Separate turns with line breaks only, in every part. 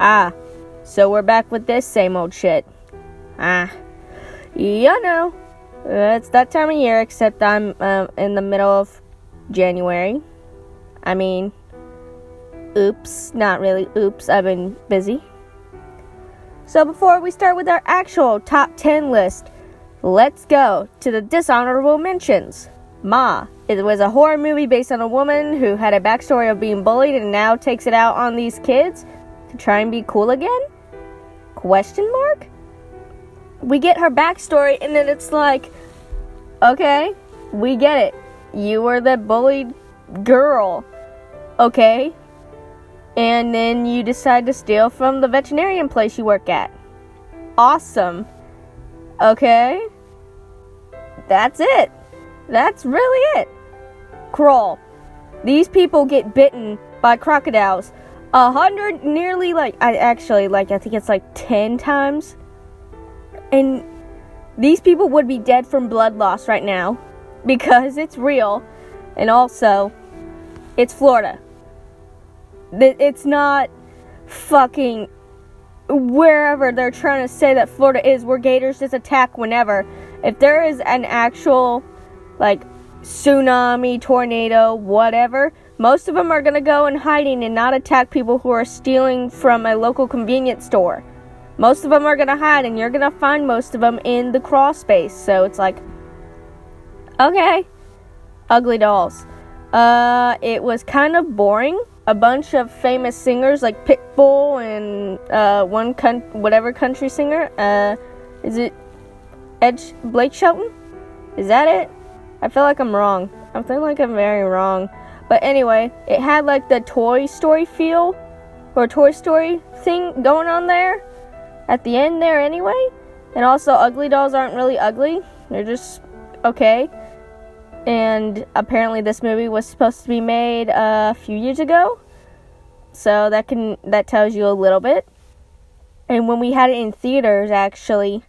Ah, so we're back with this same old shit. It's that time of year, except I'm in the middle of January. I mean, oops, not really oops, I've been busy. So before we start with our actual top 10 list, let's go to the dishonorable mentions. Ma. It was a horror movie based on a woman who had a backstory of being bullied and now takes it out on these kids to try and be cool again? Question mark? We get her backstory and then it's like, okay, we get it. You were the bullied girl. Okay. And then you decide to steal from the veterinarian place you work at. Awesome. Okay. That's it. That's really it. Crawl. These people get bitten by crocodiles 100, nearly I think it's 10 times. And these people would be dead from blood loss right now because it's real. And also, it's Florida. It's not fucking wherever they're trying to say that Florida is, where gators just attack whenever. If there is an actual tsunami, tornado, whatever, most of them are going to go in hiding and not attack people who are stealing from a local convenience store. Most of them are going to hide, and you're going to find most of them in the crawl space. So it's okay. Ugly dolls. It was kind of boring. A bunch of famous singers like Pitbull and whatever country singer. Is it Blake Shelton? Is that it? I feel like I'm wrong. I feel like I'm very wrong. But anyway, it had the Toy Story feel, or Toy Story thing going on there at the end there anyway. And also, ugly dolls aren't really ugly. They're just okay. And apparently this movie was supposed to be made a few years ago. So that tells you a little bit. And when we had it in theaters, actually,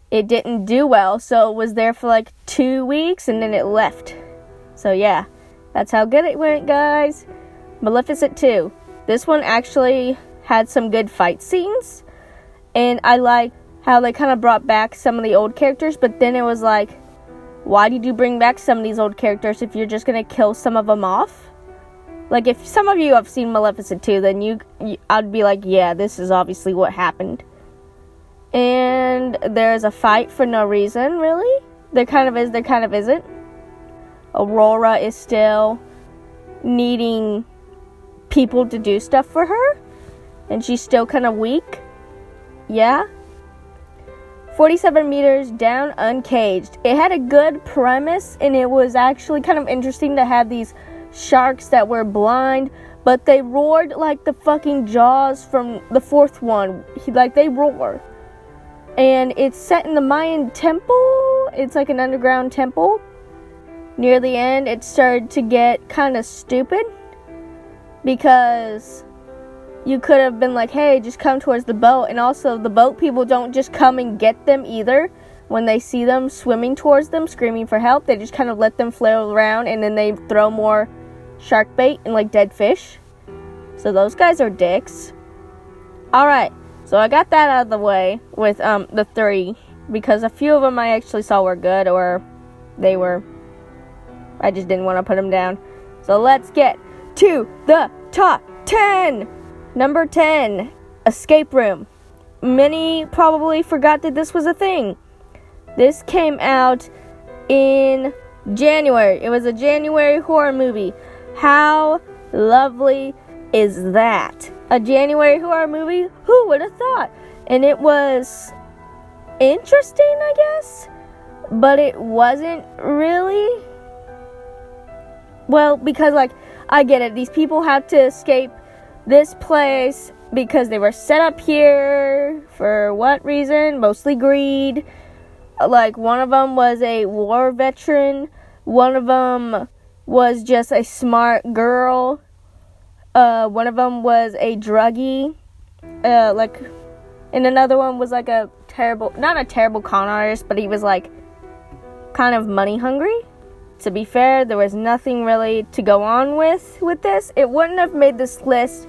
it didn't do well, so it was there for 2 weeks, and then it left. So yeah, that's how good it went, guys. Maleficent 2. This one actually had some good fight scenes, and I like how they kind of brought back some of the old characters, but then it was why did you bring back some of these old characters if you're just going to kill some of them off? If some of you have seen Maleficent 2, then I'd be yeah, this is obviously what happened. And there's a fight for no reason, really. There kind of is, there kind of isn't. Aurora is still needing people to do stuff for her. And she's still kind of weak. Yeah. 47 meters down, uncaged. It had a good premise, and it was actually kind of interesting to have these sharks that were blind, but they roared like the fucking Jaws from the fourth one. They roar. And it's set in the Mayan temple. It's an underground temple. Near the end, it started to get kind of stupid. Because you could have been hey, just come towards the boat. And also, the boat people don't just come and get them either. When they see them swimming towards them, screaming for help, they just kind of let them flail around. And then they throw more shark bait and dead fish. So those guys are dicks. Alright. So I got that out of the way with the 3, because a few of them I actually saw were good, or I just didn't want to put them down. So let's get to the top 10. Number 10, Escape Room. Many probably forgot that this was a thing. This came out in January. It was a January horror movie. How lovely is that? A January horror movie? Who would have thought? And it was interesting, I guess. But it wasn't really. Well, because I get it. These people have to escape this place because they were set up here. For what reason? Mostly greed. One of them was a war veteran. One of them was just a smart girl. One of them was a druggie, and another one was not a terrible con artist, but he was kind of money hungry. To be fair, there was nothing really to go on with this. It wouldn't have made this list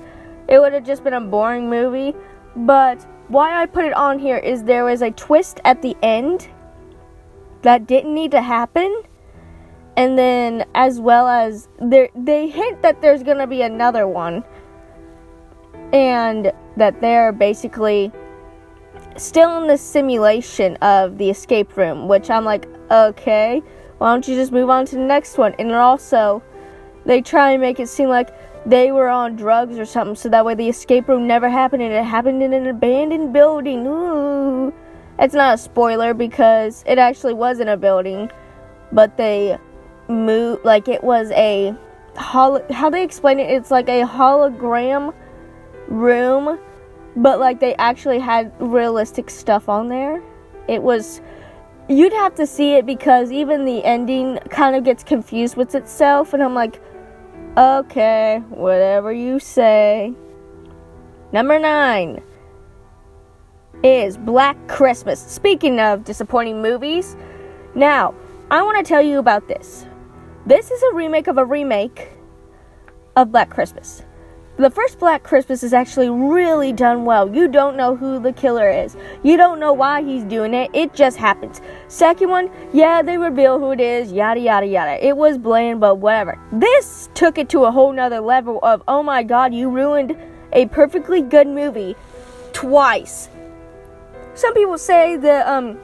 it would have just been a boring movie. But why I put it on here is there was a twist at the end that didn't need to happen. And then, as well as, they hint that there's going to be another one. And that they're basically still in the simulation of the escape room. Which I'm like, okay, why don't you just move on to the next one? And also, they try and make it seem like they were on drugs or something. So that way the escape room never happened. And it happened in an abandoned building. Ooh. It's not a spoiler because it actually was in a building. But they moved, like it was a how they explain it, it's like a hologram room, but like they actually had realistic stuff on there. It was, you'd have to see it because even the ending kind of gets confused with itself, and I'm like, okay, whatever you say. Number 9 is Black Christmas. Speaking of disappointing movies, now I want to tell you about this. This is a remake of Black Christmas. The first Black Christmas is actually really done well. You don't know who the killer is. You don't know why he's doing it. It just happens. Second one, yeah, they reveal who it is, yada, yada, yada. It was bland, but whatever. This took it to a whole nother level of, oh my god, you ruined a perfectly good movie twice. Some people say the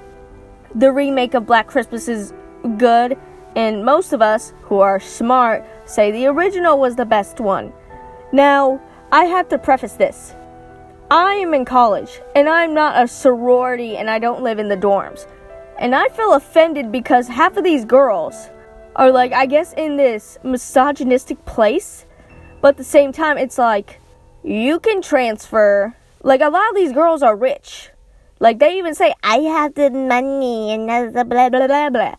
remake of Black Christmas is good, and most of us who are smart say the original was the best one. Now, I have to preface this. I am in college, and I'm not a sorority, and I don't live in the dorms. And I feel offended because half of these girls are like, I guess, in this misogynistic place. But at the same time, it's like, you can transfer. Like, a lot of these girls are rich. Like, they even say, I have the money, and blah, blah, blah, blah.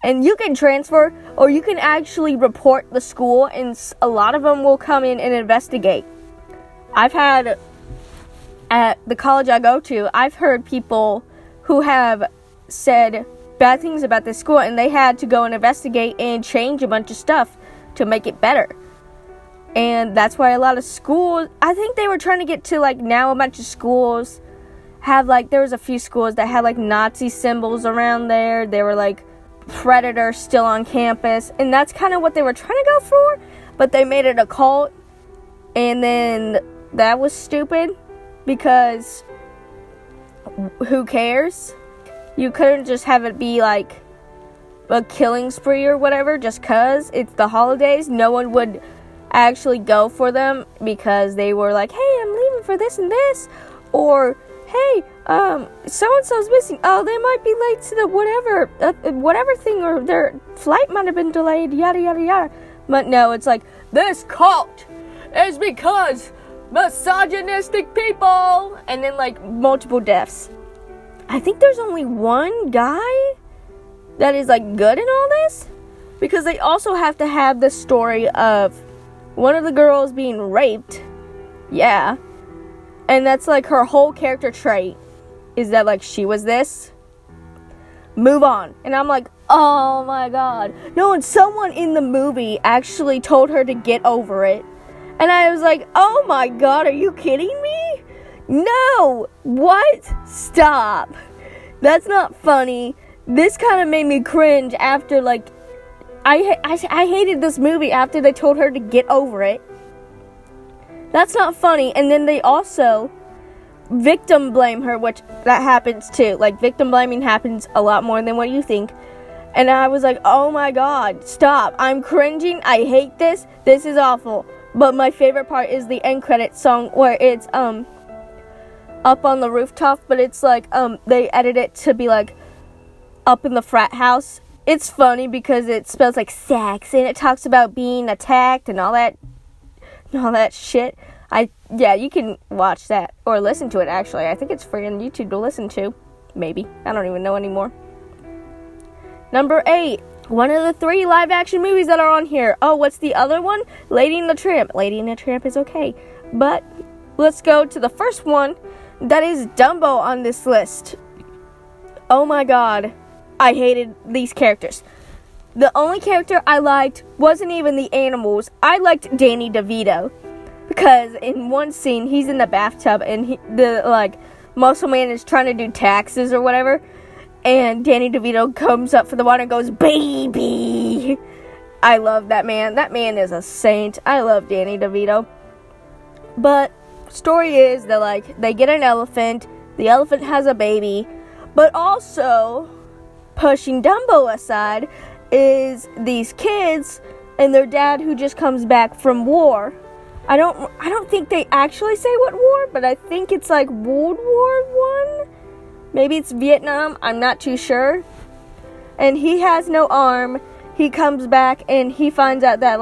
And you can transfer, or you can actually report the school, and a lot of them will come in and investigate. I've had, at the college I go to, I've heard people who have said bad things about this school, and they had to go and investigate and change a bunch of stuff to make it better. And that's why a lot of schools, I think they were trying to get to, like, now a bunch of schools have, like, there was a few schools that had, like, Nazi symbols around there. They were, like, predators still on campus, and that's kind of what they were trying to go for, but they made it a cult, and then that was stupid, because who cares? You couldn't just have it be like a killing spree or whatever, just cause it's the holidays. No one would actually go for them because they were like, hey, I'm leaving for this and this, or hey, so-and-so's missing. Oh, they might be late to the whatever thing, or their flight might have been delayed, yada, yada, yada. But no, it's like, this cult is because misogynistic people. And then, like, multiple deaths. I think there's only one guy that is, like, good in all this. Because they also have to have the story of one of the girls being raped. Yeah. And that's, like, her whole character trait, is that, like, she was this. Move on. And I'm like, oh my god. No, and someone in the movie actually told her to get over it. And I was like, oh my god, are you kidding me? No! What? Stop. That's not funny. This kind of made me cringe after, like, I hated this movie after they told her to get over it. That's not funny. And then they also victim blame her, which that happens too. Like, victim blaming happens a lot more than what you think. And I was like, oh my god, stop. I'm cringing. I hate this. This is awful. But my favorite part is the end credits song where it's up on the rooftop, but it's like they edit it to be like up in the frat house. It's funny because it spells like sex, and it talks about being attacked and all that shit. Yeah, you can watch that or listen to it. Actually, I think it's free on YouTube to listen to. Maybe, I don't even know anymore. Number 8, one of the 3 live action movies that are on here. Oh, what's the other one? Lady and the Tramp. Lady and the Tramp is okay, but let's go to the first one. That is Dumbo on this list. Oh my god, I hated these characters. The only character I liked wasn't even the animals. I liked Danny DeVito. Because in one scene, he's in the bathtub and the muscle man is trying to do taxes or whatever. And Danny DeVito comes up for the water and goes, baby. I love that man. That man is a saint. I love Danny DeVito. But story is that they get an elephant. The elephant has a baby. But also, pushing Dumbo aside, is these kids and their dad who just comes back from war. I don't think they actually say what war, but I think it's like World War I. Maybe it's Vietnam. I'm not too sure. And he has no arm. He comes back and he finds out that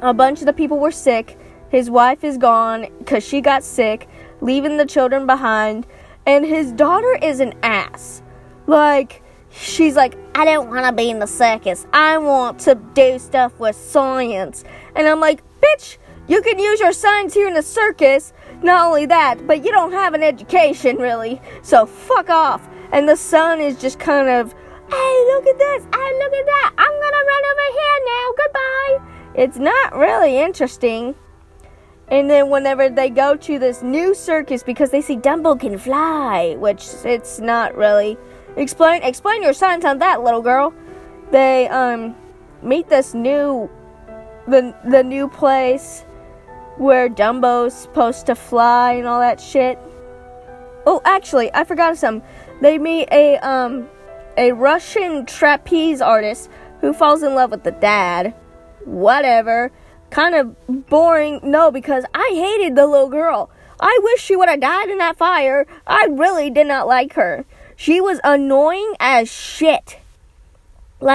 a bunch of the people were sick. His wife is gone because she got sick, leaving the children behind. And his daughter is an ass. She's like, I don't want to be in the circus. I want to do stuff with science. And I'm like, bitch, you can use your science here in the circus. Not only that, but you don't have an education, really. So fuck off. And the son is just kind of, hey, look at this. Hey, look at that. I'm going to run over here now. Goodbye. It's not really interesting. And then whenever they go to this new circus, because they see Dumbo can fly, which it's not really. Explain your science on that, little girl. They meet this the new place where Dumbo's supposed to fly and all that shit. Oh, actually, I forgot something. They meet a Russian trapeze artist who falls in love with the dad. Whatever. Kind of boring. No, because I hated the little girl. I wish she would have died in that fire. I really did not like her. She was annoying as shit.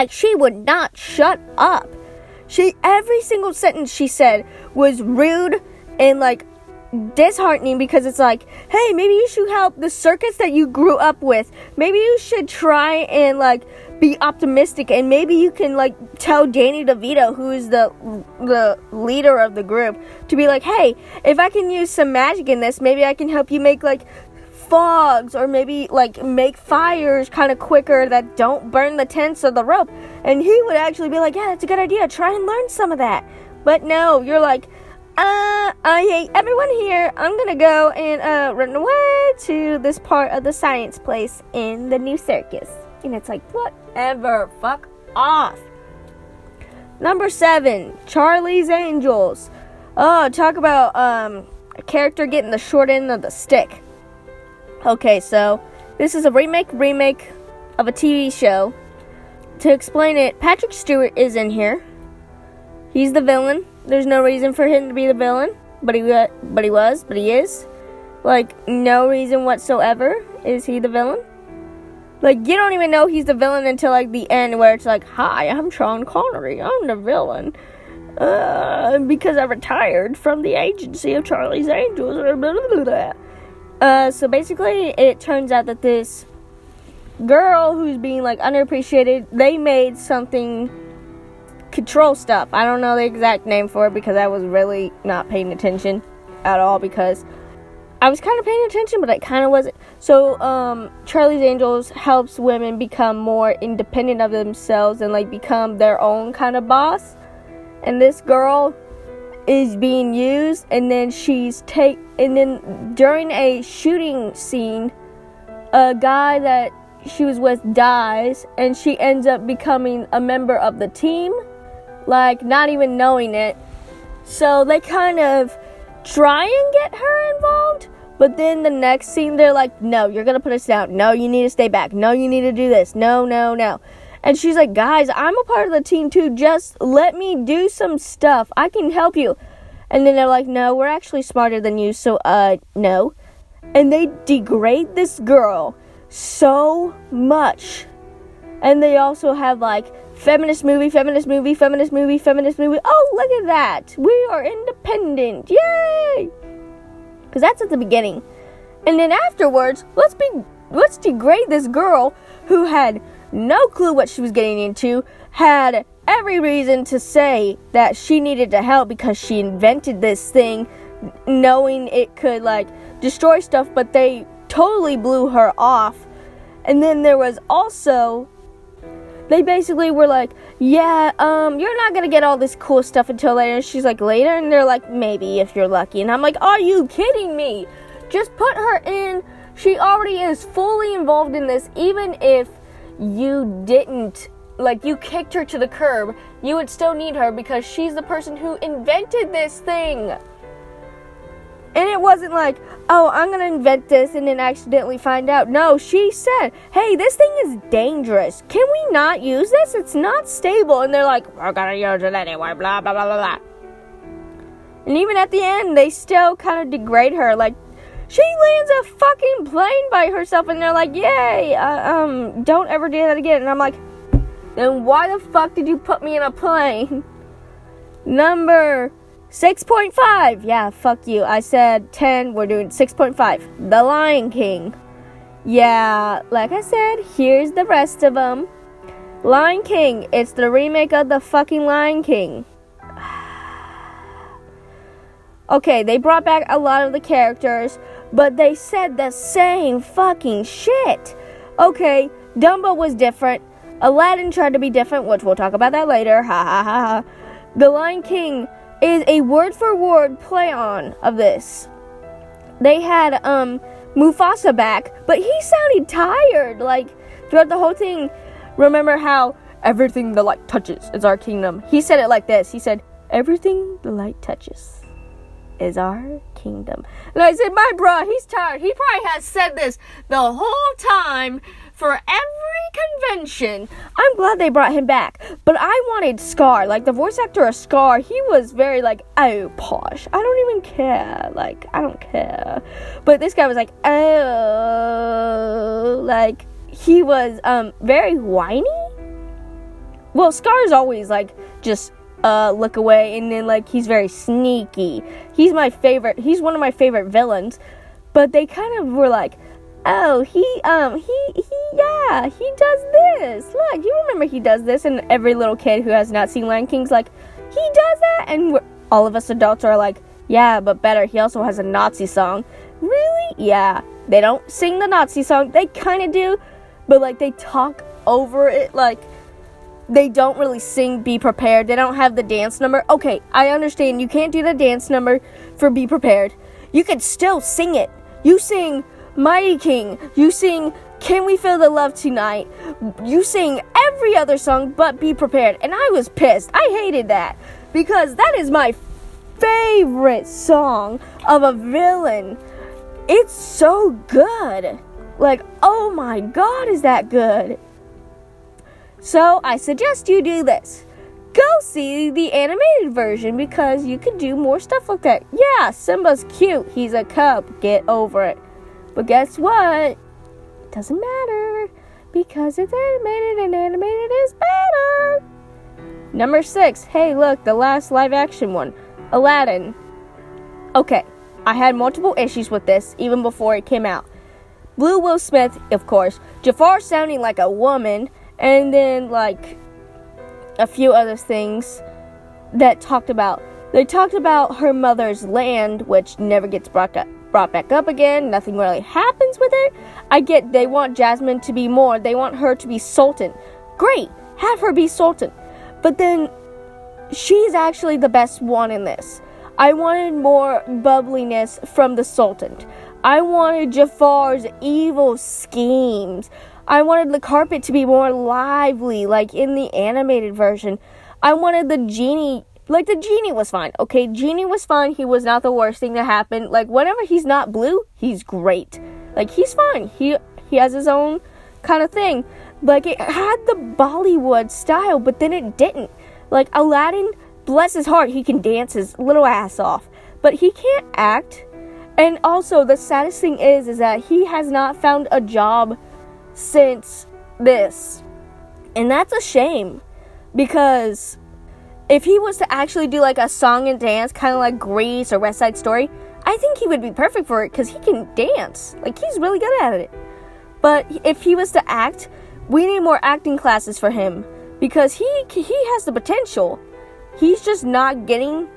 She would not shut up. Every single sentence she said was rude and disheartening, because it's hey, maybe you should help the circus that you grew up with. Maybe you should try and be optimistic, and maybe you can tell Danny DeVito, who is the leader of the group, to be hey, if I can use some magic in this, maybe I can help you make fogs, or maybe make fires kind of quicker that don't burn the tents or the rope. And he would actually be yeah, that's a good idea, try and learn some of that. But no, you're I hate everyone here. I'm gonna go and run away to this part of the science place in the new circus. And it's whatever, fuck off. Number 7, Charlie's Angels. Oh, talk about a character getting the short end of the stick. Okay, so this is a remake of a TV show. To explain it, Patrick Stewart is in here. He's the villain. There's no reason for him to be the villain, but he is. No reason whatsoever is he the villain. You don't even know he's the villain until the end, where it's hi, I'm Sean Connery. I'm the villain. Because I retired from the agency of Charlie's Angels. So basically, it turns out that this girl who's being underappreciated, they made something control stuff. I don't know the exact name for it because I was really not paying attention at all, because I was kind of paying attention, but I kind of wasn't. So, Charlie's Angels helps women become more independent of themselves and become their own kind of boss. And this girl is being used, and then and then during a shooting scene, a guy that she was with dies, and she ends up becoming a member of the team, not even knowing it. So they kind of try and get her involved, but then the next scene they're no, you're gonna put us down. No, you need to stay back. No, you need to do this. No. And she's guys, I'm a part of the team too. Just let me do some stuff. I can help you. And then they're no, we're actually smarter than you, so, no. And they degrade this girl so much. And they also have, feminist movie. Oh, look at that. We are independent. Yay! Because that's at the beginning. And then afterwards, let's degrade this girl who had no clue what she was getting into, had every reason to say that she needed to help because she invented this thing, knowing it could, destroy stuff, but they totally blew her off. And then there was also they basically were like, yeah, you're not gonna get all this cool stuff until later. And she's like, later? And they're like, maybe, if you're lucky. And I'm like, are you kidding me? Just put her in. She already is fully involved in this. Even if you didn't, like, you kicked her to the curb, you would still need her because she's the person who invented this thing. And it wasn't like, oh, I'm going to invent this and then accidentally find out. No, she said, hey, this thing is dangerous. Can we not use this? It's not stable. And they're like, we're going to use it anyway, blah, blah, blah, blah, blah. And even at the end, they still kind of degrade her. Like, she lands a fucking plane by herself. And they're like, yay, don't ever do that again. And I'm like, then why the fuck did you put me in a plane? Number 6.5. Yeah, fuck you. I said 10. We're doing 6.5. The Lion King. Yeah, like I said, here's the rest of them. Lion King. It's the remake of the fucking Lion King. Okay, they brought back a lot of the characters, but they said the same fucking shit. Okay, Dumbo was different. Aladdin tried to be different, which we'll talk about that later. Ha ha ha ha. The Lion King is a word-for-word play-on of this. They had Mufasa back, but he sounded tired. Like, throughout the whole thing, remember how everything the light touches is our kingdom. He said it like this. He said, everything the light touches is our kingdom. And I said, my bro, he's tired. He probably has said this the whole time for every convention. I'm glad they brought him back, but I wanted Scar. Like, the voice actor of Scar, he was very like, oh, posh. I don't even care. Like, I don't care. But this guy was like, oh, like, he was very whiny. Well, Scar's always like, just look away, and then like, he's very sneaky. He's my favorite. He's one of my favorite villains. But they kind of were like, oh, he does this. Look, you remember he does this, and every little kid who has not seen Lion King's like, he does that, and all of us adults are like, yeah, but better, he also has a Nazi song. Really? Yeah. They don't sing the Nazi song. They kind of do, but like, they talk over it, like, they don't really sing Be Prepared. They don't have the dance number. Okay, I understand you can't do the dance number for Be Prepared. You could still sing it. You sing Mighty King. You sing Can We Feel the Love Tonight. You sing every other song but Be Prepared. And I was pissed. I hated that. Because that is my favorite song of a villain. It's so good. Like, oh my god, is that good. So, I suggest you do this. Go see the animated version because you can do more stuff like that. Yeah, Simba's cute. He's a cub. Get over it. But guess what? It doesn't matter because it's animated and animated is better. Number 6. Hey, look, the last live action one. Aladdin. Okay, I had multiple issues with this even before it came out. Blue Will Smith, of course. Jafar sounding like a woman. And then, like, a few other things that they talked about her mother's land, which never gets brought back up again. Nothing really happens with it. I get they want Jasmine to be more. They want her to be Sultan. Great. Have her be Sultan. But then she's actually the best one in this. I wanted more bubbliness from the Sultan. I wanted Jafar's evil schemes. I wanted the carpet to be more lively, like in the animated version. I wanted the genie, like the genie was fine. Okay, genie was fine. He was not the worst thing to happen. Like, whenever he's not blue, he's great. Like, he's fine. He has his own kind of thing. Like, it had the Bollywood style, but then it didn't. Like, Aladdin, bless his heart, he can dance his little ass off. But he can't act. And also, the saddest thing is that he has not found a job since this. And that's a shame. Because if he was to actually do like a song and dance, kind of like Grease or West Side Story, I think he would be perfect for it because he can dance. Like, he's really good at it. But if he was to act, we need more acting classes for him. Because he has the potential. He's just not getting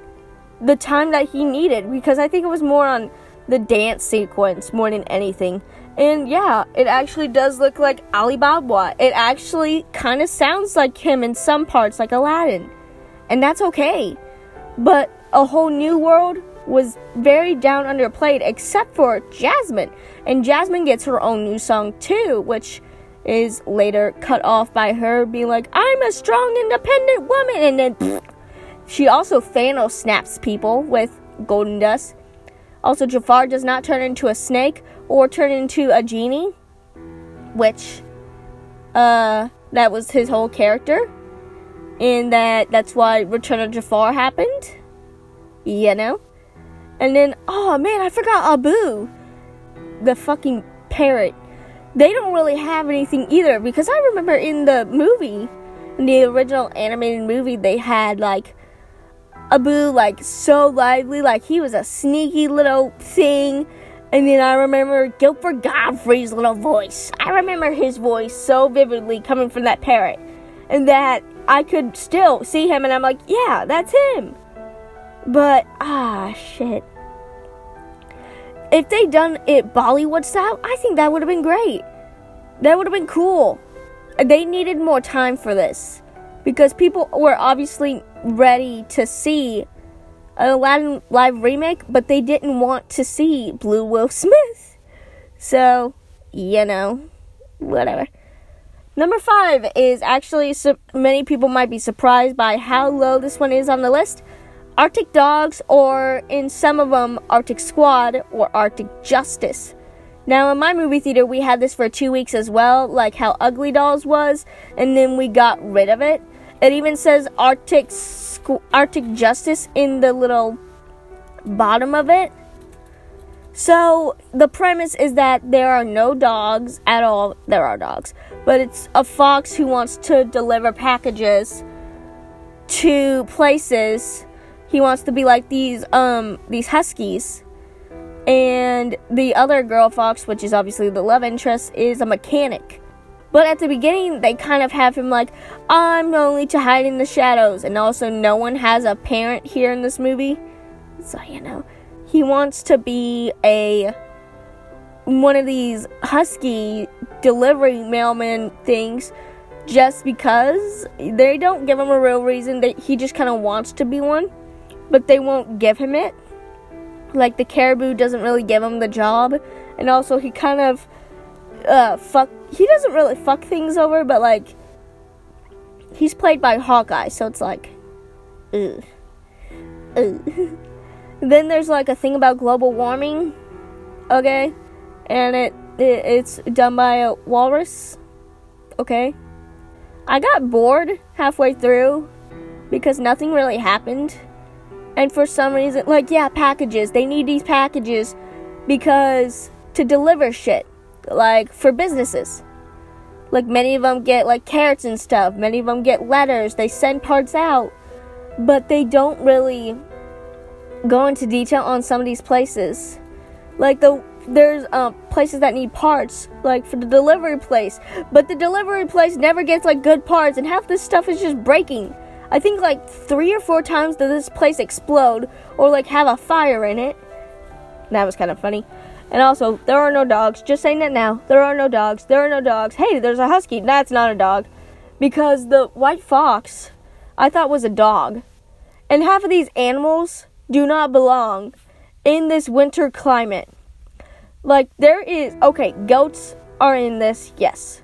the time that he needed. Because I think it was more on the dance sequence more than anything. And yeah, it actually does look like Alibaba. It actually kind of sounds like him in some parts, like Aladdin. And that's okay. But A Whole New World was very down underplayed, except for Jasmine. And Jasmine gets her own new song too, which is later cut off by her being like, I'm a strong, independent woman. And then she also Thanos snaps people with golden dust. Also, Jafar does not turn into a snake or turn into a genie, which that was his whole character. And that's why Return of Jafar happened. You know? And then, oh man, I forgot Abu, the fucking parrot. They don't really have anything either, because I remember in the movie, in the original animated movie, they had like Abu like so lively, like he was a sneaky little thing. And then I remember Gilbert Godfrey's little voice. I remember his voice so vividly coming from that parrot, and that I could still see him and I'm like, yeah, that's him. But shit, if they done it Bollywood style, I think that would have been great. That would have been cool. They needed more time for this, because people were obviously ready to see an Aladdin live remake, but they didn't want to see Blue Will Smith. So, you know, whatever. Number 5 is actually, many people might be surprised by how low this one is on the list. Arctic Dogs, or in some of them, Arctic Squad or Arctic Justice. Now, in my movie theater, we had this for 2 weeks as well, like how Ugly Dolls was, and then we got rid of it. It even says Arctic Justice in the little bottom of it. So, the premise is that there are no dogs at all. There are dogs, but it's a fox who wants to deliver packages to places. He wants to be like these huskies. And the other girl fox, which is obviously the love interest, is a mechanic. But at the beginning, they kind of have him like, I'm only to hide in the shadows. And also, no one has a parent here in this movie. So, you know, he wants to be one of these husky delivery mailman things just because. They don't give him a real reason. He just kind of wants to be one. But they won't give him it. Like, the caribou doesn't really give him the job. And also, he kind of he doesn't really fuck things over, but like, he's played by Hawkeye, so it's like, ugh. Then there's like a thing about global warming, okay, and it's done by a walrus, okay. I got bored halfway through because nothing really happened, and for some reason, like, yeah, packages, they need these packages because to deliver shit. Like, for businesses. Like, many of them get, like, carrots and stuff. Many of them get letters. They send parts out. But they don't really go into detail on some of these places. Like, there's places that need parts, like, for the delivery place. But the delivery place never gets, like, good parts. And half this stuff is just breaking. I think, like, 3 or 4 times did this place explode. Or, like, have a fire in it. That was kind of funny. And also, there are no dogs. Just saying that now. There are no dogs. There are no dogs. Hey, there's a husky. That's not a dog. Because the white fox, I thought was a dog. And half of these animals do not belong in this winter climate. Like, there is... Okay, goats are in this, yes.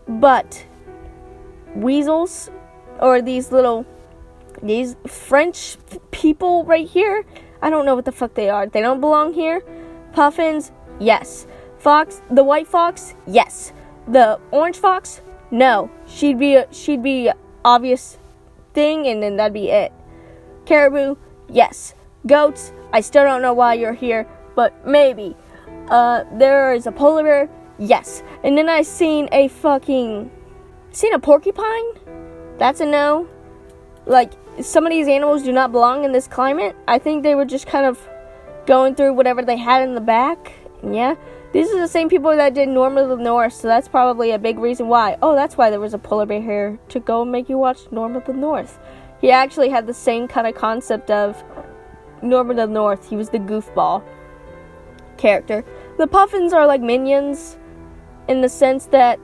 But weasels, or these French people right here, I don't know what the fuck they are. They don't belong here. Puffins, yes. Fox, the white fox, yes. The orange fox, no. She'd be obvious thing, and then that'd be it. Caribou, yes. Goats, I still don't know why you're here, but maybe. There is a polar bear, yes. And then I seen a porcupine. That's a no. Like, some of these animals do not belong in this climate. I think they were just kind of going through whatever they had in the back. Yeah, these are the same people that did Norm of the North, so that's probably a big reason why. Oh, that's why there was a polar bear here, to go and make you watch Norm of the North. He actually had the same kind of concept of Norm of the North. He was the goofball character. The Puffins are like minions in the sense that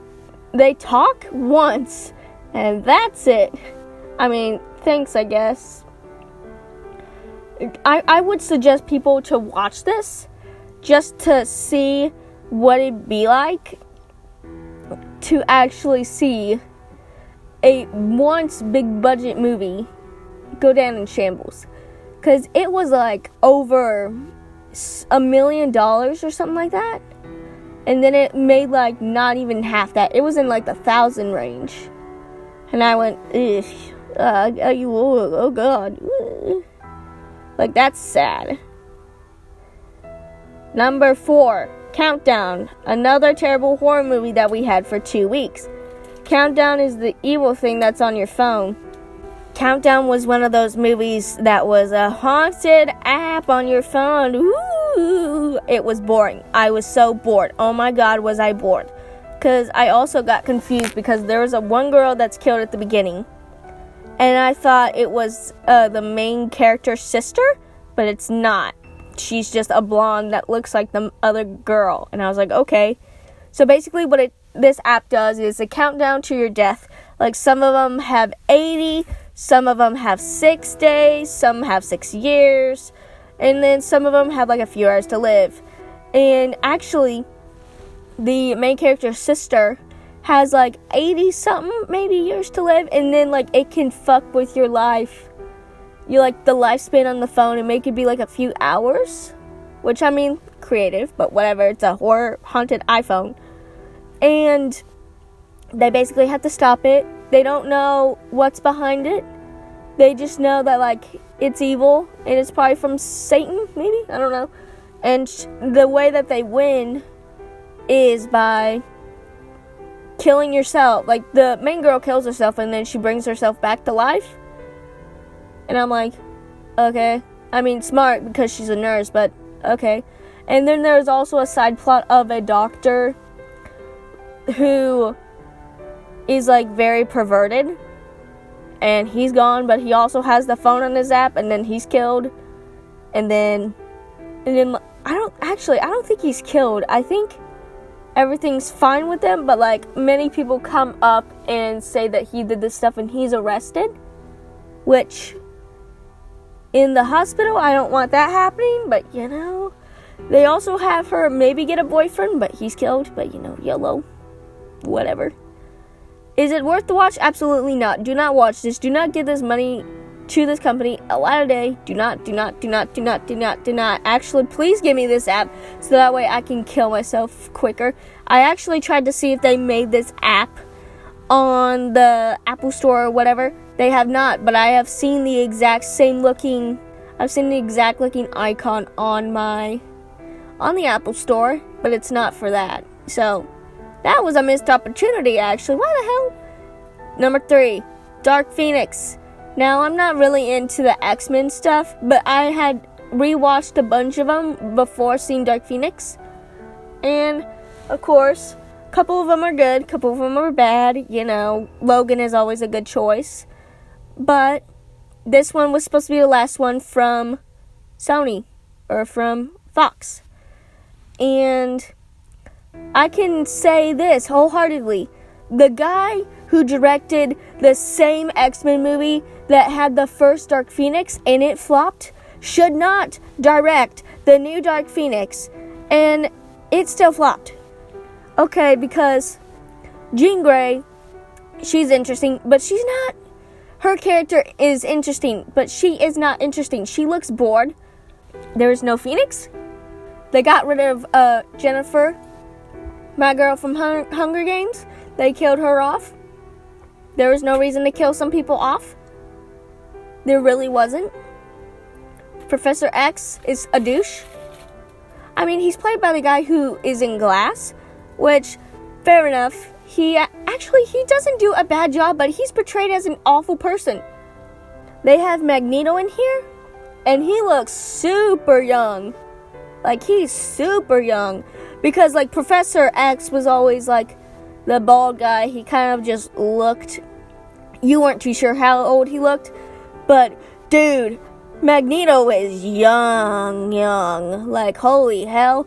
they talk once and that's it. I mean, thanks, I guess. I would suggest people to watch this just to see what it'd be like to actually see a once big budget movie go down in shambles. Because it was like over $1 million or something like that. And then it made like not even half that. It was in like the 1,000 range. And I went, oh God. Like, that's sad. Number 4, Countdown. Another terrible horror movie that we had for 2 weeks. Countdown is the evil thing that's on your phone. Countdown was one of those movies that was a haunted app on your phone. Ooh, it was boring. I was so bored. Oh my God, was I bored. Because I also got confused because there was one girl that's killed at the beginning. And I thought it was the main character's sister, but it's not. She's just a blonde that looks like the other girl. And I was like, okay. So basically what this app does is a countdown to your death. Like, some of them have 80, some of them have 6 days, some have 6 years, and then some of them have like a few hours to live. And actually, the main character's sister has like 80 something maybe years to live, and then like it can fuck with your life. You like the lifespan on the phone and make it be like a few hours, which, I mean, creative, but whatever. It's a horror haunted iPhone, and they basically have to stop it. They don't know what's behind it. They just know that like it's evil and it's probably from Satan, maybe, I don't know. And the way that they win is by killing yourself. Like, the main girl kills herself and then she brings herself back to life. And I'm like, okay. I mean, smart because she's a nurse, but okay. And then there's also a side plot of a doctor who is like very perverted. And he's gone, but he also has the phone on his app, and then he's killed. And then I don't think he's killed. I think everything's fine with him, but like many people come up and say that he did this stuff and he's arrested, which in the hospital I don't want that happening, but you know, they also have her maybe get a boyfriend, but he's killed, but you know, YOLO, whatever. Is it worth the watch? Absolutely not. Do not watch this. Do not give this money to this company. Aladdin. Do not. Actually, please give me this app so that way I can kill myself quicker. I actually tried to see if they made this app on the Apple Store or whatever. They have not, but I have seen the exact looking icon on the Apple Store, but it's not for that. So that was a missed opportunity, actually. Why the hell? Number 3, Dark Phoenix. Now, I'm not really into the X-Men stuff, but I had rewatched a bunch of them before seeing Dark Phoenix. And, of course, a couple of them are good, a couple of them are bad. You know, Logan is always a good choice. But this one was supposed to be the last one from Sony, or from Fox. And I can say this wholeheartedly. The guy who directed the same X-Men movie that had the first Dark Phoenix and it flopped should not direct the new Dark Phoenix, and it still flopped. Okay, because Jean Grey, she's interesting, but she's not. Her character is interesting, but she is not interesting. She looks bored. There's no Phoenix. They got rid of Jennifer, my girl from Hunger Games. They killed her off. There was no reason to kill some people off. There really wasn't. Professor X is a douche. I mean, he's played by the guy who is in Glass, which, fair enough. He doesn't do a bad job, but he's portrayed as an awful person. They have Magneto in here, and he looks super young. Like, he's super young. Because, like, Professor X was always, like, the bald guy. He kind of just looked, you weren't too sure how old he looked. But, dude, Magneto is young. Like, holy hell.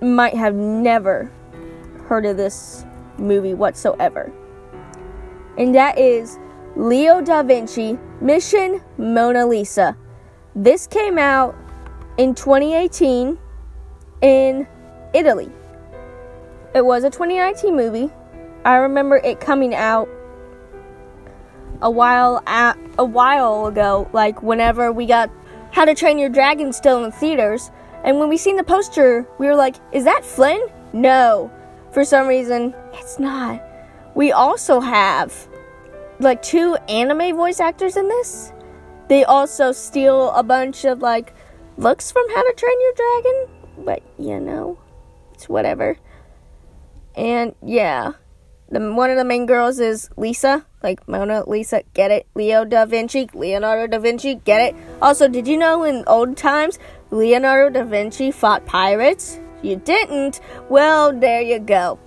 might have never heard of this movie whatsoever. And that is Leo da Vinci, Mission Mona Lisa. This came out in 2018 in Italy. It was a 2019 movie. I remember it coming out a while ago, like whenever we got How to Train Your Dragon still in theaters. And when we seen the poster, we were like, is that Flynn? No. For some reason, it's not. We also have like 2 anime voice actors in this. They also steal a bunch of like looks from How to Train Your Dragon. But it's whatever. And yeah, one of the main girls is Lisa, like Mona Lisa, get it? Leonardo da Vinci, get it? Also, did you know in old times, Leonardo da Vinci fought pirates? You didn't? Well, there you go.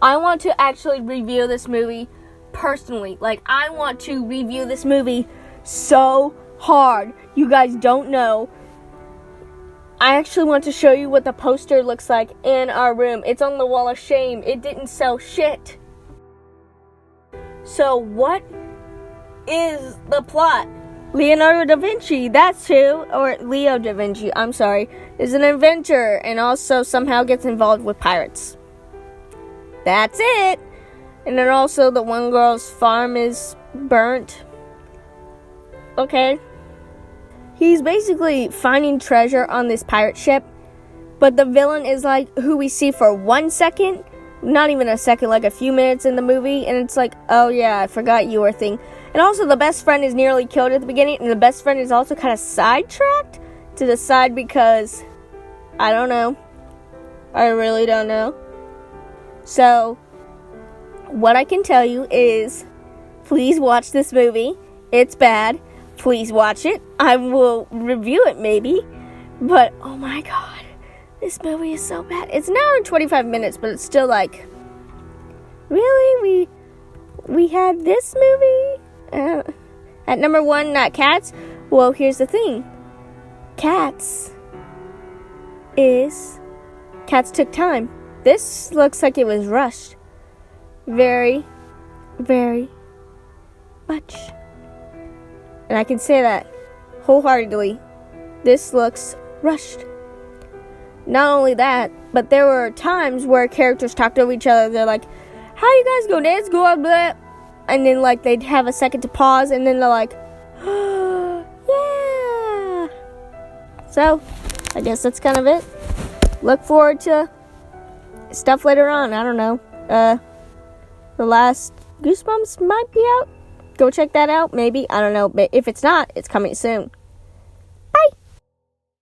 I want to actually review this movie personally. Like, I want to review this movie so hard. You guys don't know. I actually want to show you what the poster looks like in our room. It's on the wall of shame. It didn't sell shit. So what is the plot? Leonardo da Vinci, that's who, or Leo da Vinci, I'm sorry, is an inventor and also somehow gets involved with pirates. That's it. And then also the one girl's farm is burnt. Okay. He's basically finding treasure on this pirate ship, but the villain is like who we see for 1 second, not even a second, like a few minutes in the movie, and it's like, oh yeah, I forgot you were a thing. And also the best friend is nearly killed at the beginning, and the best friend is also kind of sidetracked to the side because, I don't know. I really don't know. So, what I can tell you is, please watch this movie. It's bad. Please watch it. I will review it maybe. But, oh my god. This movie is so bad. It's an hour and 25 minutes, but it's still like, really? We had this movie? At number 1, not Cats? Well, here's the thing. Cats took time. This looks like it was rushed. Very, very much. And I can say that wholeheartedly. This looks rushed. Not only that, but there were times where characters talked over each other. They're like, how you guys go? Let's go up there. And then like they'd have a second to pause, and then they're like, yeah. So, I guess that's kind of it. Look forward to stuff later on. I don't know. The last Goosebumps might be out. Go check that out, maybe. I don't know. But if it's not, it's coming soon.